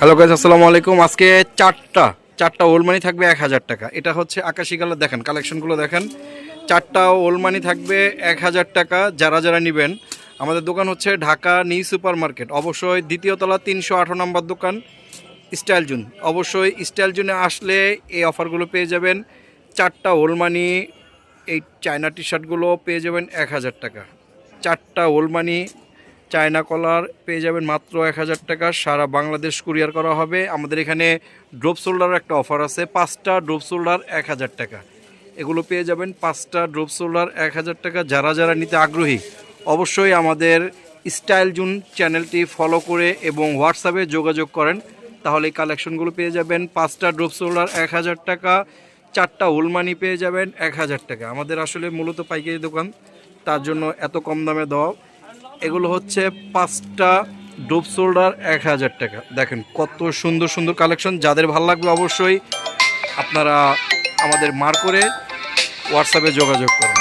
Hello guys, আসসালামু আলাইকুম। আজকে চারটা ওল্ড মানি থাকবে 1000 টাকা। এটা হচ্ছে আকাশি কালার, দেখেন কালেকশনগুলো দেখেন। চারটা ওল্ড মানি থাকবে 1000 টাকা। যারা যারা নেবেন, আমাদের দোকান হচ্ছে ঢাকা নিউ সুপার মার্কেট, অবশ্যই দ্বিতীয় তলা 318 নম্বর দোকান, স্টাইল জোন। অবশ্যই স্টাইল জোনে আসলে এই অফারগুলো পেয়ে যাবেন। চারটা ওল্ড মানি, এই চায়না টি শার্টগুলো পেয়ে যাবেন 1000 টাকা। চারটা ওল্ড মানি চায়না কলার পেয়ে যাবেন মাত্র 1000 টাকা। সারা বাংলাদেশ কুরিয়ার করা হবে। আমাদের এখানে ড্রপ শোল্ডার একটা অফার আছে, 5টা ড্রপ শোল্ডার 1000 টাকা। এগুলো পেয়ে যাবেন 5টা ড্রপ শোল্ডার 1000 টাকা। যারা যারা নিতে আগ্রহী, অবশ্যই আমাদের স্টাইল জুন চ্যানেলটি ফলো করে এবং হোয়াটসঅ্যাপে যোগাযোগ করেন, তাহলে এই কালেকশনগুলো পেয়ে যাবেন। 5টা ড্রপ শোল্ডার 1000 টাকা, চারটা উলমানি পেয়ে যাবেন 1000 টাকা। আমাদের আসলে মূলত পাইকারি দোকান, তার জন্য এত কম দামে দেওয়া। এগুলো হচ্ছে 5টা ডোপ শোল্ডার 1000 টাকা। দেখেন কত সুন্দর সুন্দর কালেকশন। যাদের ভালো লাগবে অবশ্যই আপনারা আমাদের মার্ক করে হোয়াটসঅ্যাপে যোগাযোগ করেন।